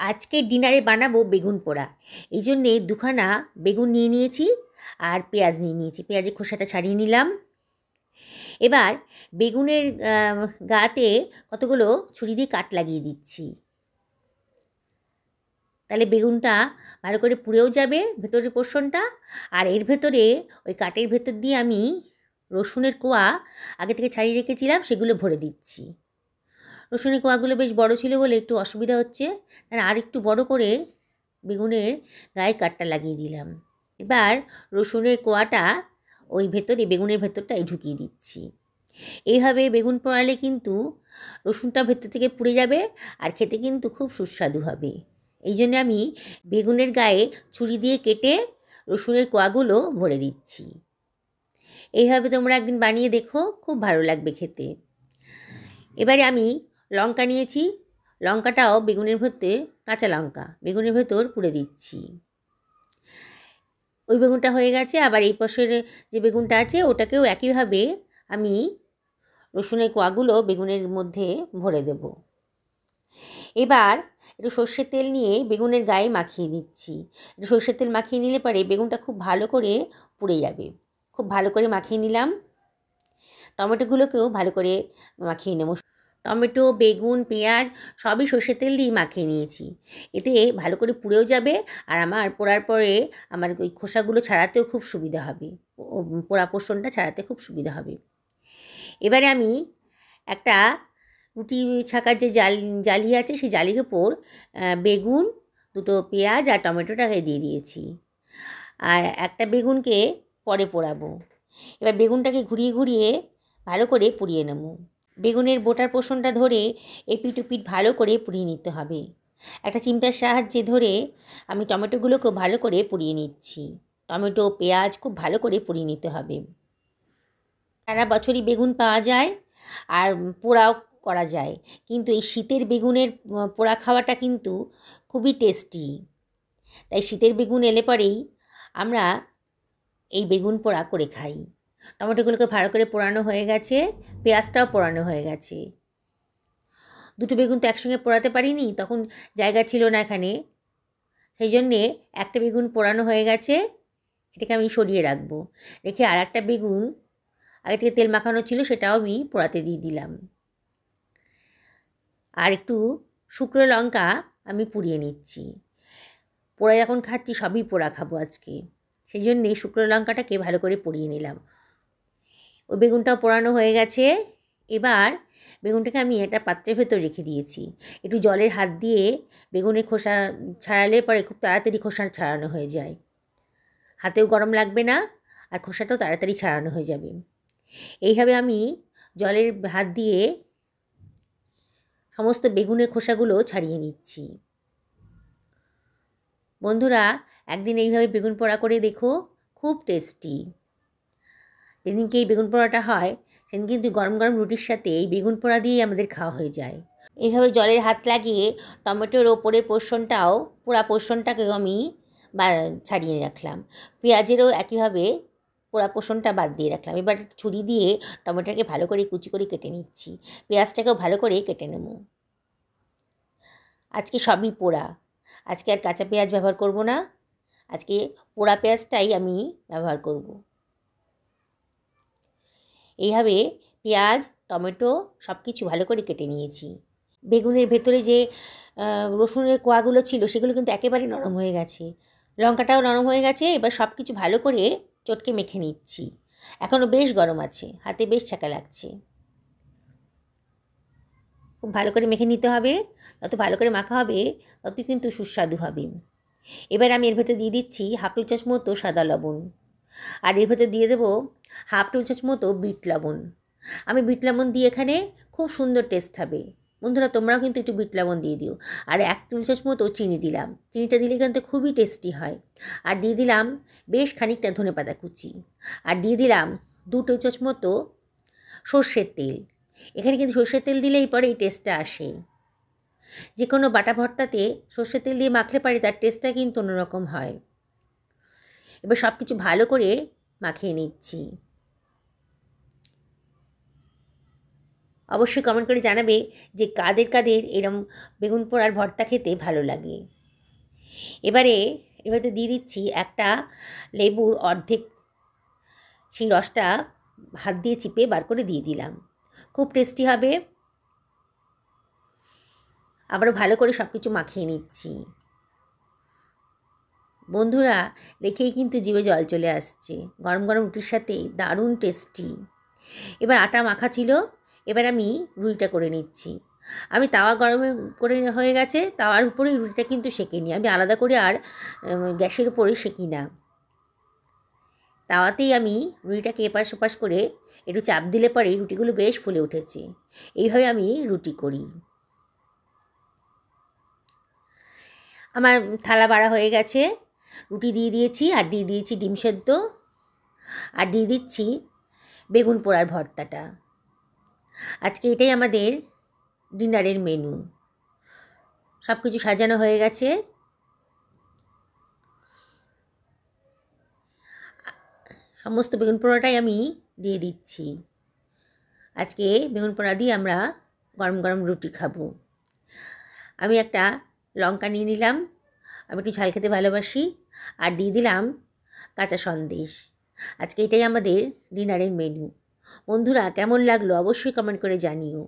আজকে ডিনারে বানাবো বেগুন পোড়া। এই জন্যে দুখানা বেগুন নিয়ে নিয়েছি আর পেঁয়াজ নিয়ে নিয়েছি। পেঁয়াজের খোসাটা ছাড়িয়ে নিলাম। এবার বেগুনের গাতে কতগুলো ছুরি দিয়ে কাট লাগিয়ে দিচ্ছি। তাহলে বেগুনটা ভালো করে পুড়েও যাবে ভেতরের পোর্শনটা। আর এর ভেতরে ওই কাটের ভেতর দিয়ে আমি রসুনের কোয়া আগে থেকে ছাড়িয়ে রেখেছিলাম, সেগুলো ভরে দিচ্ছি। রসুনের কোয়াগুলো বেশ বড় ছিল বলে একটু অসুবিধা হচ্ছে, তাই আর একটু বড় করে বেগুনের গায়ে কাটটা লাগিয়ে দিলাম। এবার রসুনের কোয়াটা ওই ভেতরে বেগুনের ভেতরটাই ঢুকিয়ে দিচ্ছি। এইভাবে বেগুন পোড়ালে কিন্তু রসুনটা ভেতর থেকে পুড়ে যাবে আর খেতে কিন্তু খুব সুস্বাদু হবে। এই জন্য আমি বেগুনের গায়ে ছুরি দিয়ে কেটে রসুনের কোয়াগুলো ভরে দিচ্ছি। এইভাবে তোমরা একদিন বানিয়ে দেখো, খুব ভালো লাগবে খেতে। এবারে আমি লঙ্কা নিয়েছি, লঙ্কাটাও বেগুনের ভেতরে, কাঁচা লঙ্কা বেগুনের ভেতর পুড়ে দিচ্ছি। ওই বেগুনটা হয়ে গেছে। আবার এই পাশের যে বেগুনটা আছে ওটাকেও একইভাবে আমি রসুনের কোয়াগুলো বেগুনের মধ্যে ভরে দেব। এবার একটু সর্ষের তেল নিয়ে বেগুনের গায়ে মাখিয়ে দিচ্ছি। একটু সর্ষের তেল মাখিয়ে নিলে পরে বেগুনটা খুব ভালো করে পুড়ে যাবে। খুব ভালো করে মাখিয়ে নিলাম। টমেটোগুলোকেও ভালো করে মাখিয়ে নেব। টমেটো, বেগুন, পেঁয়াজ সবই সর্ষের তেল দিয়ে মাখিয়ে নিয়েছি। এতে ভালো করে পুড়েও যাবে আর আমার পোড়ার পরে আমার ওই খোসাগুলো ছাড়াতেও খুব সুবিধা হবে, পোড়া পোর্শনটা ছাড়াতে খুব সুবিধা হবে। এবারে আমি একটা রুটি ছাকার যে জালি আছে সেই জালির ওপর বেগুন, দুটো পেঁয়াজ আর টমেটোটাকে দিয়ে দিয়েছি। আর একটা বেগুনকে পরে পোড়াবো। এবার বেগুনটাকে ঘুরিয়ে ঘুরিয়ে ভালো করে পুড়িয়ে নেব। বেগুনের বোটার পোর্শনটা ধরে এপিট ওপিট ভালো করে পুড়িয়ে নিতে হবে। একটা চিমটার সাহায্যে ধরে আমি টমেটোগুলোকেও ভালো করে পুড়িয়ে নিচ্ছি। টমেটো, পেঁয়াজ খুব ভালো করে পুড়িয়ে নিতে হবে। সারা বছরই বেগুন পাওয়া যায় আর পোড়াও করা যায়, কিন্তু এই শীতের বেগুনের পোড়া খাওয়াটা কিন্তু খুবই টেস্টি। তাই শীতের বেগুন এলে পরেই আমরা এই বেগুন পোড়া করে খাই। টমেটোগুলোকে ভালো করে পোড়ানো হয়ে গেছে, পেঁয়াজটাও পোড়ানো হয়ে গেছে। দুটো বেগুন তো একসঙ্গে পোড়াতে পারিনি, তখন জায়গা ছিল না এখানে, সেই জন্যে একটা বেগুন পোড়ানো হয়ে গেছে। এটাকে আমি সরিয়ে রাখবো। রেখে আর একটা বেগুন আগে থেকে তেল মাখানো ছিল সেটাও আমি পোড়াতে দিয়ে দিলাম। আর একটু শুকনো লঙ্কা আমি পুড়িয়ে নিচ্ছি। পোড়া যখন খাচ্ছি সবই পোড়া খাবো আজকে, সেই জন্যে শুকনো লঙ্কাটাকে ভালো করে পুড়িয়ে নিলাম। ওই বেগুনটাও পোড়ানো হয়ে গেছে। এবার বেগুনটাকে আমি একটা পাত্রের ভেতর রেখে দিয়েছি। একটু জলের হাত দিয়ে বেগুনের খোসা ছাড়ালে পরে খুব তাড়াতাড়ি খোসা ছাড়ানো হয়ে যায়। হাতেও গরম লাগবে না আর খোসাটাও তাড়াতাড়ি ছাড়ানো হয়ে যাবে। এইভাবে আমি জলের হাত দিয়ে সমস্ত বেগুনের খোসাগুলো ছাড়িয়ে নিচ্ছি। বন্ধুরা, একদিন এইভাবে বেগুন পোড়া করে দেখো, খুব টেস্টি। যেদিনকে এই বেগুন পোড়াটা হয় সেদিন কিন্তু গরম গরম রুটির সাথে এই বেগুন পোড়া দিয়েই আমাদের খাওয়া হয়ে যায়। এইভাবে জলের হাত লাগিয়ে টমেটোর ওপরে পোর্শনটাও, পোড়া পোর্শনটাকেও আমি ছাড়িয়ে রাখলাম। পেঁয়াজেরও একইভাবে পোড়া পোর্শনটা বাদ দিয়ে রাখলাম। এবার ছুরি দিয়ে টমেটোকে ভালো করে কুচি করে কেটে নিচ্ছি। পেঁয়াজটাকেও ভালো করে কেটে নেব। আজকে সবই পোড়া, আজকে আর কাঁচা পেঁয়াজ ব্যবহার করব না, আজকে পোড়া পেঁয়াজটাই আমি ব্যবহার করব। এইভাবে পেঁয়াজ, টমেটো সব কিছু ভালো করে কেটে নিয়েছি। বেগুনের ভেতরে যে রসুনের কোয়াগুলো ছিল সেগুলো কিন্তু একেবারে নরম হয়ে গেছে, লঙ্কাটাও নরম হয়ে গেছে। এবার সব কিছু ভালো করে চটকে মেখে নিচ্ছি। এখনও বেশ গরম আছে, হাতে বেশ ছাকা লাগছে। খুব ভালো করে মেখে নিতে হবে, যত ভালো করে মাখা হবে তত কিন্তু সুস্বাদু হবে। এবার আমি এর ভেতর দিয়ে দিচ্ছি হাফ টেবিল চামচ মতো সাদা লবণ, আর এর ভেতর দিয়ে দেবো হাফ টেবিল চামচ মতো বিট লবণ। আমি বিট লবণ দিয়ে এখানে খুব সুন্দর টেস্ট হবে। বন্ধুরা, তোমরাও কিন্তু একটু বিট লবণ দিয়ে দিও। আর 1 টেবিল চামচ মতো চিনি দিলাম, চিনিটা দিলে কিন্তু খুবই টেস্টি হয়। আর দিয়ে দিলাম বেশ খানিকটা ধনেপাতা কুচি, আর দিয়ে দিলাম 2 টেবিল চামচ মতো সর্ষের তেল। এখানে কিন্তু সর্ষের তেল দিলেই পরে এই টেস্টটা আসে। যে কোনো বাটা ভর্তাতে সর্ষের তেল দিয়ে মাখলে পারে তার টেস্টটা কিন্তু অন্যরকম হয়। এবার সব কিছু ভালো করে মাখিয়ে নিচ্ছি। অবশ্যই কমেন্ট করে জানাবে যে কাদের কাদের এরম বেগুন পোড়ার ভর্তা খেতে ভালো লাগে। এবারে তো দিয়ে দিচ্ছি একটা লেবুর অর্ধেক, সেই রসটা হাত দিয়ে চিপে বার করে দিয়ে দিলাম। খুব টেস্টি হবে। আবারও ভালো করে সব কিছু মাখিয়ে নিচ্ছি। বন্ধুরা, দেখেই কিন্তু জিভে জল চলে আসছে। গরম গরম রুটির সাথে দারুণ টেস্টি। এবার আটা মাখা ছিল, এবার আমি রুটিটা করে নিচ্ছি। আমি তাওয়া গরমে করে হয়ে গেছে, তাওয়ার উপরেই রুটিটা কিন্তু সেঁকে নিই। আমি আলাদা করে আর গ্যাসের উপরে সেঁকি না। তাওয়াতেই আমি রুটিটাকে এপাশ ওপাশ করে একটু চাপ দিলে পরে রুটিগুলো বেশ ফুলে উঠেছে। এইভাবে আমি রুটি করি। আমার থালা বাড়া হয়ে গেছে, রুটি দিয়ে দিয়েছি, আর দিয়ে দিয়েছি ডিম সেদ্ধ, আর দিয়ে দিচ্ছি বেগুন পোড়ার ভর্তাটা। আজকে এটাই আমাদের ডিনারের মেনু। সব কিছু সাজানো হয়ে গেছে। সমস্ত বেগুন পোড়াটাই আমি দিয়ে দিচ্ছি। আজকে বেগুন পোড়া দিয়ে আমরা গরম গরম রুটি খাবো। আমি একটা লঙ্কা নিয়ে নিলাম, আমি একটু ঝাল খেতে ভালোবাসি, আর দিয়ে দিলাম কাঁচা সন্দেশ। আজকে এটাই আমাদের ডিনারের মেনু। বন্ধুরা, কেমন লাগলো অবশ্যই কমেন্ট করে জানিও।